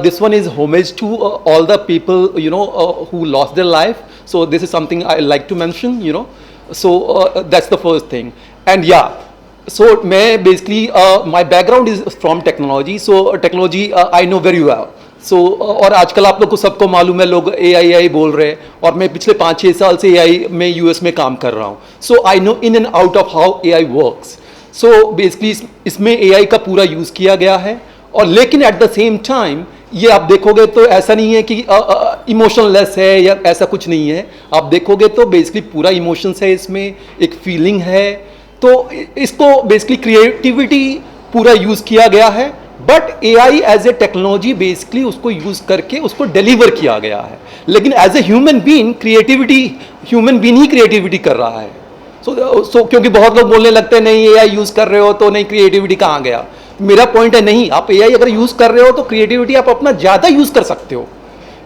this one is homage to all the people, who lost their life. So this is something I like to mention, So that's the first thing. And yeah, so मैं basically my background is from technology. So technology I know very well. So और आजकल आप लोग को सबको मालूम है, लोग AI बोल रहे हैं, और मैं पिछले 5-6 साल से AI में US में काम कर रहा हूँ. So I know in and out of how AI works. So basically इसमें AI का पूरा यूज़ किया गया है. और लेकिन एट द सेम टाइम ये आप देखोगे तो ऐसा नहीं है कि इमोशनलेस है या ऐसा कुछ नहीं है. आप देखोगे तो बेसिकली पूरा इमोशंस है इसमें, एक फीलिंग है. तो इसको बेसिकली क्रिएटिविटी पूरा यूज़ किया गया है, but AI as a technology basically उसको यूज़ करके उसको डिलीवर किया गया है. लेकिन as a human being human being ही क्रिएटिविटी कर रहा है. सो क्योंकि बहुत लोग बोलने लगते हैं नहीं AI यूज़ कर रहे हो तो नहीं, क्रिएटिविटी कहाँ गया. मेरा पॉइंट है नहीं, आप AI अगर यूज़ कर रहे हो तो क्रिएटिविटी आप अपना ज़्यादा यूज़ कर सकते हो,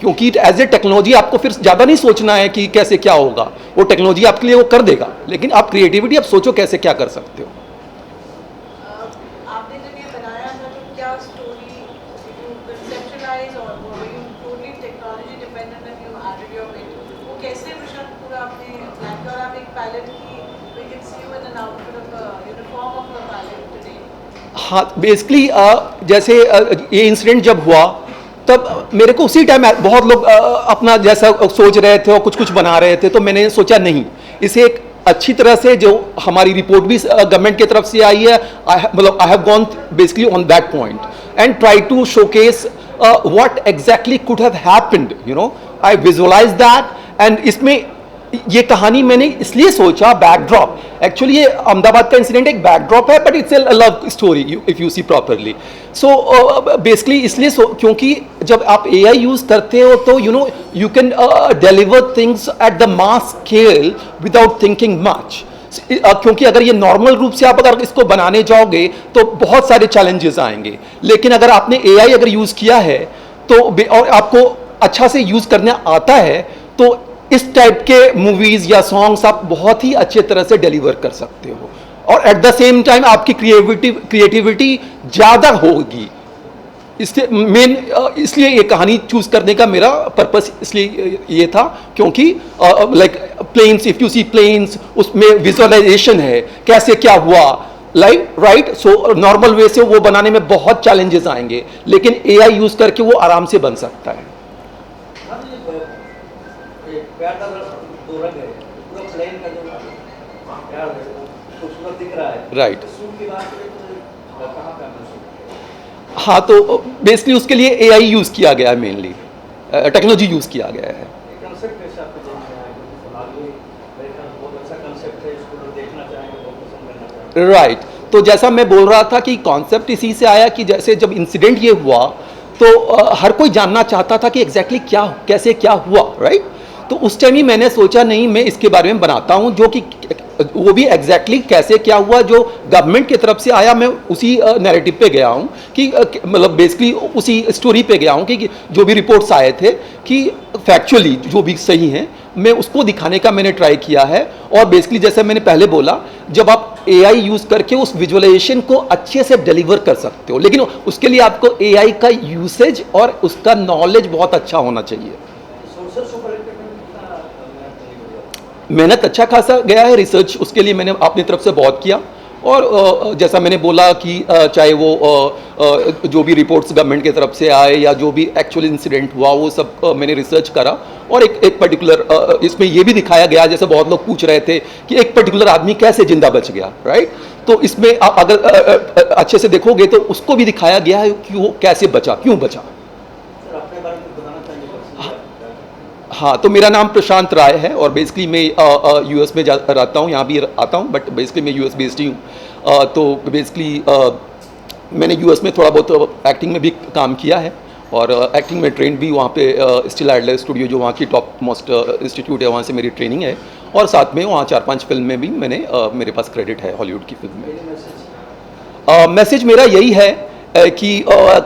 क्योंकि एज ए टेक्नोलॉजी आपको फिर ज़्यादा नहीं सोचना है कि कैसे क्या होगा. वो टेक्नोलॉजी आपके लिए वो कर देगा, लेकिन आप क्रिएटिविटी आप सोचो कैसे क्या कर सकते हो. आपने जब ये बनाया था तो क्या स्टोरी कंसेप्चुअलाइज और you totally technology dependent and you added your it, वो कैसे प्रशांत पूरा आपने प्लान किया. और आप एक पायलट की we can see you in an outfit of uniform of a pilot today. हाँ, बेसिकली जैसे ये इंसिडेंट जब हुआ तब मेरे को उसी टाइम बहुत लोग अपना जैसा सोच रहे थे और कुछ कुछ बना रहे थे. तो मैंने सोचा नहीं, इसे एक अच्छी तरह से, जो हमारी रिपोर्ट भी गवर्नमेंट की तरफ से आई है, मतलब I have gone basically on that point and try to showcase what exactly could have happened. I visualise that. And इसमें ये कहानी मैंने इसलिए सोचा, बैकड्रॉप एक्चुअली ये अहमदाबाद का इंसिडेंट एक बैकड्रॉप है, but it's a love story if you see properly. So basically इसलिए क्योंकि जब आप AI यूज करते हो तो you can deliver things at the mass scale without thinking much. क्योंकि अगर ये नॉर्मल रूप से आप अगर इसको बनाने जाओगे तो बहुत सारे चैलेंजेस आएंगे. लेकिन अगर आपने AI अगर यूज किया है तो और आपको अच्छा से यूज करना आता है तो इस टाइप के मूवीज या सॉन्ग्स आप बहुत ही अच्छे तरह से डिलीवर कर सकते हो, और एट द सेम टाइम आपकी क्रिएटिविटी ज़्यादा होगी. इसलिए ये कहानी चूज करने का मेरा पर्पस इसलिए ये था क्योंकि like planes, if you see planes, उसमें विजुअलाइजेशन है कैसे क्या हुआ, राइट. सो नॉर्मल वे से वो बनाने में बहुत चैलेंजेस आएंगे, लेकिन AI यूज करके वो आराम से बन सकता है. राइट. हाँ, तो बेसिकली उसके लिए AI यूज किया गया है, मेनली टेक्नोलॉजी यूज किया गया है. राइट. तो जैसा मैं बोल रहा था कि कॉन्सेप्ट इसी से आया कि जैसे जब इंसिडेंट ये हुआ तो हर कोई जानना चाहता था कि एग्जैक्टली क्या कैसे क्या हुआ, राइट. तो उस टाइम ही मैंने सोचा नहीं, मैं इसके बारे में बनाता हूँ, जो कि वो भी एग्जैक्टली कैसे क्या हुआ जो गवर्नमेंट की तरफ से आया. मैं उसी नैरेटिव पे गया हूँ कि मतलब बेसिकली उसी स्टोरी पे गया हूँ कि जो भी रिपोर्ट्स आए थे कि फैक्चुअली जो भी सही हैं, मैं उसको दिखाने का मैंने ट्राई किया है. और बेसिकली जैसे मैंने पहले बोला, जब आप AI यूज़ करके उस विजुअलाइजेशन को अच्छे से डिलीवर कर सकते हो, लेकिन उसके लिए आपको AI का यूसेज और उसका नॉलेज बहुत अच्छा होना चाहिए. मेहनत अच्छा खासा गया है, रिसर्च उसके लिए मैंने अपनी तरफ से बहुत किया. और जैसा मैंने बोला कि चाहे वो जो भी रिपोर्ट्स गवर्नमेंट की तरफ से आए या जो भी एक्चुअल इंसिडेंट हुआ वो सब मैंने रिसर्च करा. और एक पर्टिकुलर इसमें ये भी दिखाया गया, जैसे बहुत लोग पूछ रहे थे कि एक पर्टिकुलर आदमी कैसे जिंदा बच गया, राइट. तो इसमें आप अगर अच्छे से देखोगे तो उसको भी दिखाया गया है कि वो कैसे बचा, क्यों बचा. हाँ, तो मेरा नाम प्रशांत राय है और बेसिकली मैं US में रहता हूँ, यहाँ भी आता हूँ, बट बेसिकली मैं US बेस्ड ही हूँ. तो बेसिकली मैंने US में थोड़ा बहुत एक्टिंग में भी काम किया है और एक्टिंग में ट्रेन भी वहाँ पे स्टिल एडलर स्टूडियो जो वहाँ की टॉप मोस्ट इंस्टीट्यूट है, वहाँ से मेरी ट्रेनिंग है. और साथ में वहाँ 4-5 फिल्म में भी मैंने मेरे पास क्रेडिट है हॉलीवुड की फिल्म में. मैसेज मेरा यही है कि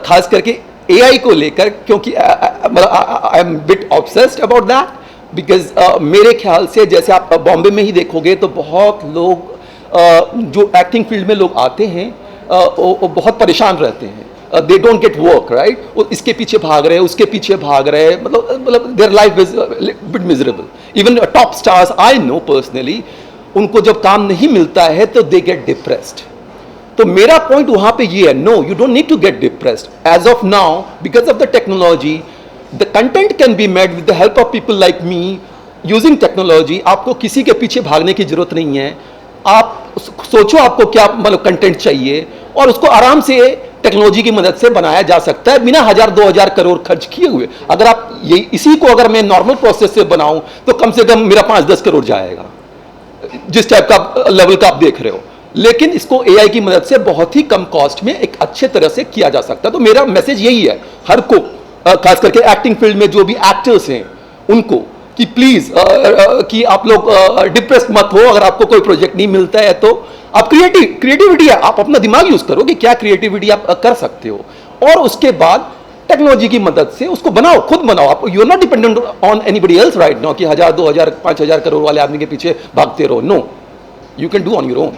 खास करके AI को लेकर, क्योंकि I am bit obsessed about that, because मेरे ख्याल से जैसे आप बॉम्बे में ही देखोगे तो बहुत लोग जो एक्टिंग फील्ड में लोग आते हैं वो बहुत परेशान रहते हैं. They don't get work, right? वो इसके पीछे भाग रहे हैं, उसके पीछे भाग रहे हैं, मतलब their life is bit miserable. Even top stars I know personally, उनको जब काम नहीं मिलता है तो दे गेट डिप्रेस्ड। तो मेरा पॉइंट वहां पे ये है, no you don't need to get depressed as of now because of the technology. The content can be made with the help of people like me using technology. आपको किसी के पीछे भागने की जरूरत नहीं है। आप सोचो आपको क्या मतलब कंटेंट चाहिए, और उसको आराम से टेक्नोलॉजी की मदद से बनाया जा सकता है बिना 1000-2000 करोड़ खर्च किए हुए। अगर आप ये इसी को अगर मैं नॉर्मल प्रोसेस से बनाऊं तो कम से कम मेरा 5-10 करोड़ जाएगा, जिस टाइप का लेवल का आप देख रहे हो। लेकिन इसको एआई की मदद से बहुत ही कम कॉस्ट में एक अच्छे तरह से किया जा सकता है। तो मेरा मैसेज यही है हर को, खास करके एक्टिंग फील्ड में जो भी एक्टर्स हैं उनको, कि प्लीज कि आप लोग डिप्रेस मत हो। अगर आपको कोई प्रोजेक्ट नहीं मिलता है तो आप क्रिएटिविटी है, आप अपना दिमाग यूज करो कि क्या क्रिएटिविटी आप कर सकते हो, और उसके बाद टेक्नोलॉजी की मदद से उसको बनाओ, खुद बनाओ। आप you are not dependent on anybody else right now कि 1000-2000 5000 करोड़ वाले आदमी के पीछे भागते रहो। No, you can do on your own.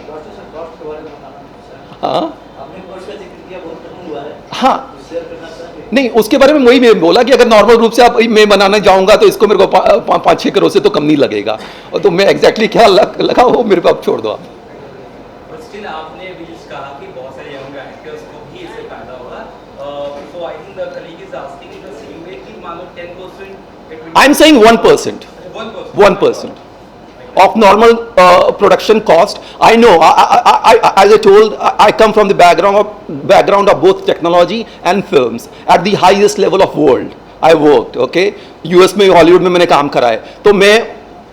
हाँ, नहीं उसके बारे में वही मैं बोला कि अगर नॉर्मल रूप से आप मैं बनाने जाऊंगा तो इसको मेरे को 5-6 करोड़ से तो कम नहीं लगेगा। और तो मैं एग्जैक्टली क्या लगा वो मेरे को आप छोड़ दो आप। स्टिल आपने भी कहा कि बहुत सारे यंग एक्टर्स को भी इससे फायदा होगा। So I think the colleague is asking in the same way कि मान लो 10% I am saying 1%, 1% of normal production cost. I know, as I told, I come from the background of both technology and films at the highest level of world. I worked, okay? US में, Hollywood में मैंने काम करा है, तो मैं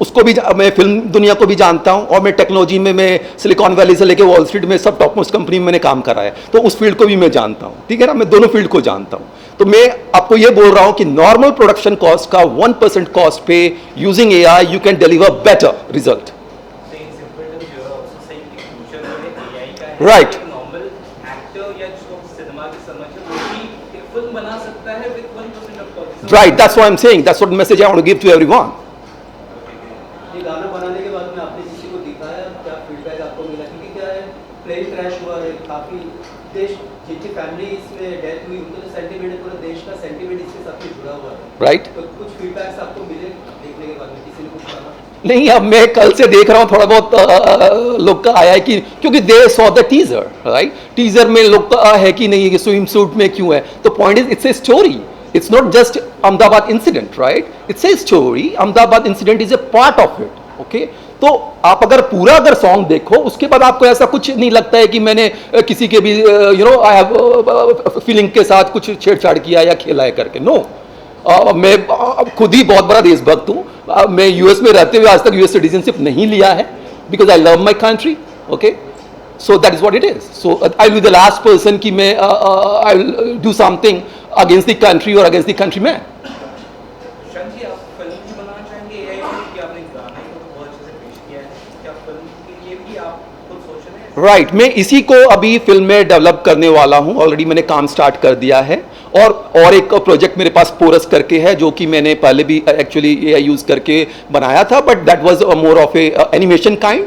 उसको भी, मैं फिल्म दुनिया को भी जानता हूँ, और मैं टेक्नोलॉजी में, मैं सिलिकॉन वैली से लेके वॉल स्ट्रीट में सब टॉप मोस्ट कंपनी में मैंने काम करा है, तो उस फील्ड को भी मैं जानता हूँ, ठीक है ना? मैं दोनों फील्ड को जानता हूँ। तो मैं आपको ये बोल रहा हूँ कि नॉर्मल प्रोडक्शन कॉस्ट का 1% कॉस्ट पे using AI you can deliver better result. Right, normal actor या जो सिनेमा की समझ है वो भी एक फिल्म बना सकता है with 1% of cost. Right, that's why I am saying, that's what message I want to give to everyone. ये गाना बनाने के बाद में आपने किसी को दिखाया, क्या फीडबैक आपको मिला? क्योंकि क्या है, प्लेन क्रैश हुआ है, काफी देश जिनकी फैमिली इसमें डेथ हुई उनका जो सेंटीमेंट है, पूरा देश का सेंटीमेंट इसके साथ में जुड़ा हुआ है। राइट, तो कुछ फीडबैक्स आपको मिले देखने के बाद में, किसी ने कुछ कहा? नहीं, अब मैं कल से देख रहा हूँ थोड़ा बहुत लोग का आया है कि क्योंकि they saw the teaser, right? Teaser में लोग का है कि नहीं ये स्विम सूट में क्यों है, तो point is it's a story, it's not just Ahmedabad incident, right? It's a story, Ahmedabad incident is a part of it, okay? तो आप अगर पूरा अगर सॉन्ग देखो उसके बाद आपको ऐसा कुछ नहीं लगता है कि मैंने किसी के भी you know I have feeling के साथ कुछ छेड़छाड़ किया या खेला है करके। नो, मैं खुद ही बहुत बड़ा देशभक्त हूँ। मैं यूएस में रहते हुए आज तक यूएस सिटीजनशिप नहीं लिया है because I love my country, okay? So that is what it is. So I will be the last person कि मैं I will do something against the country और अगेंस्ट द कंट्री मैन। शंजी, आप film भी बनाना चाहेंगे AI में कि आपने गाना ही तो बहुत अच्छे से पेश किया है, क्या फिल्म के लिए भी आप खुद सोच रहे हैं? राइट, मैं इसी को अभी फिल्म में डेवलप करने वाला हूँ, ऑलरेडी मैंने काम स्टार्ट कर दिया है। और एक प्रोजेक्ट मेरे पास पोरस करके है जो कि मैंने पहले भी एक्चुअली एआई यूज करके बनाया था, but that was more of a animation kind,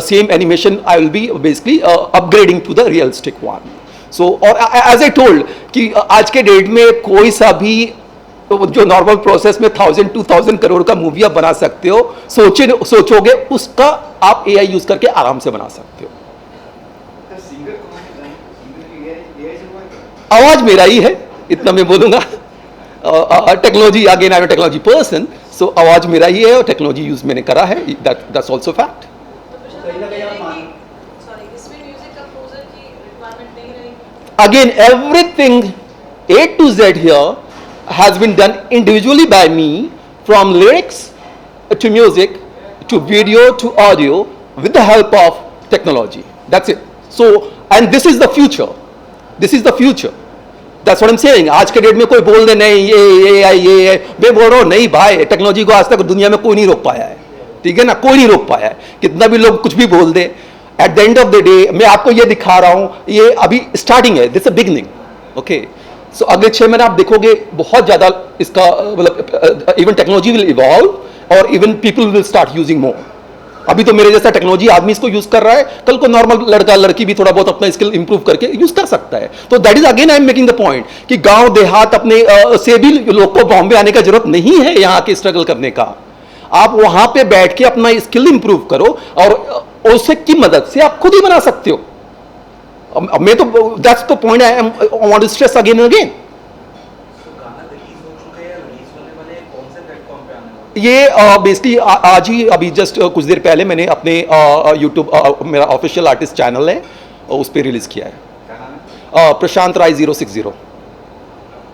same animation I will be basically upgrading to the realistic one. So और एज आई टोल्ड कि आज के डेट में कोई सा भी जो नॉर्मल प्रोसेस में 1000-2000 करोड़ का मूवी आप बना सकते हो, सोचोगे उसका आप एआई यूज करके आराम से बना सकते हो। आवाज मेरा ही है, इतना मैं बोलूंगा। Technology, again I am technology person, so आवाज मेरा ही है और टेक्नोलॉजी यूज मैंने करा है, that's also fact. Again, everything A to Z here has been done individually by me, from lyrics to music to video to audio with the help of technology. That's it. So, and this is the future. This is the future. That's what I'm saying. आज के date में कोई बोल दे नहीं ये मैं बोल रहा हूँ नहीं भाई, टेक्नोलॉजी को आज तक दुनिया में कोई नहीं रोक पाया है, ठीक है ना? कोई नहीं रोक पाया है, कितना भी लोग कुछ भी बोल दे। At the end of the day मैं आपको ये दिखा रहा हूँ, ये अभी स्टार्टिंग है, दिस अ बिगनिंग, ओके? सो अगले 6 महीने आप देखोगे बहुत ज़्यादा इसका मतलब इवन टेक्नोलॉजी विल इवॉल्व और even people will start using more. अभी तो मेरे जैसा टेक्नोलॉजी आदमी इसको यूज कर रहा है, कल को नॉर्मल लड़का लड़की भी थोड़ा बहुत अपना स्किल इंप्रूव करके यूज कर सकता है। तो that is again I am making the point कि गांव देहात अपने से भी लोग को बॉम्बे आने का जरूरत नहीं है यहाँ के स्ट्रगल करने का। आप वहां पे बैठ के अपना स्किल इंप्रूव करो और उससे की मदद से आप खुद ही बना सकते हो। अब मैं तो that's the point I am want to stress again and again. तो गाना रिलीज हो चुका है या रिलीज होने वाले हैं? कौन से प्लेटफॉर्म पे आने वाले हैं? ये बेसिकली आज ही अभी जस्ट कुछ देर पहले मैंने अपने यूट्यूब मेरा ऑफिशियल आर्टिस्ट चैनल है उस पर रिलीज किया है। क्या नाम है? प्रशांत राय 060।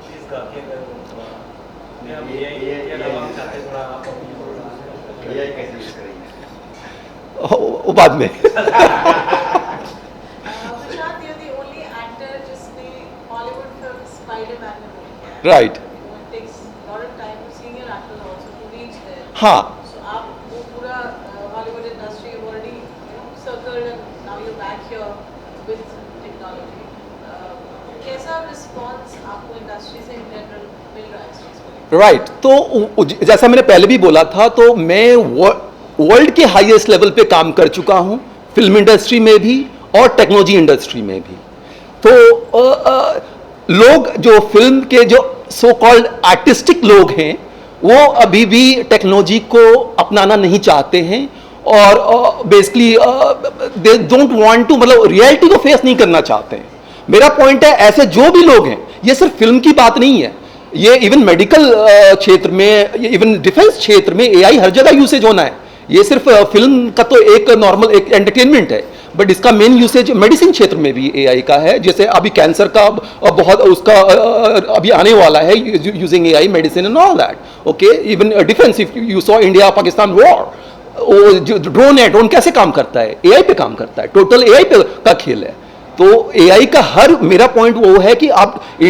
प्लीज गा के अगर मैं अब ये गाना हम चाहते हैं, थोड़ा आप अपनी AI कैसे यूज करेंगे? वो बाद में प्रशांत, you're the only actor जिसने Hollywood film Spider-Man में रोल किया है। Right. It takes a lot of time for senior actors also to reach there. हाँ So आप वो पूरा Hollywood industry you've already circled and now you're back here with technology. कैसा response आपको industry से in general मिल रहा है इस चीज़ को? राइट तो जैसा मैंने पहले भी बोला था, तो मैं वर्ल्ड के हाईएस्ट लेवल पे काम कर चुका हूं, फिल्म इंडस्ट्री में भी और टेक्नोलॉजी इंडस्ट्री में भी। तो लोग जो फिल्म के जो सो कॉल्ड आर्टिस्टिक लोग हैं वो अभी भी टेक्नोलॉजी को अपनाना नहीं चाहते हैं और basically they don't want to, मतलब रियलिटी को फेस नहीं करना चाहते हैं। मेरा पॉइंट है ऐसे जो भी लोग हैं, ये सिर्फ फिल्म की बात नहीं है, ये इवन मेडिकल क्षेत्र में, इवन डिफेंस क्षेत्र में एआई हर जगह यूसेज होना है। ये सिर्फ फिल्म का तो एक नॉर्मल एक एंटरटेनमेंट है, बट इसका मेन यूसेज मेडिसिन क्षेत्र में भी एआई का है। जैसे अभी कैंसर का बहुत उसका अभी आने वाला है using AI medicine and all that. Okay, even defence, if you saw India Pakistan war, वो जो ड्रोन है, ड्रोन कैसे काम करता है? एआई पे काम करता है, टोटल एआई पे का खेल है। तो एआई का हर, मेरा पॉइंट वो है कि आप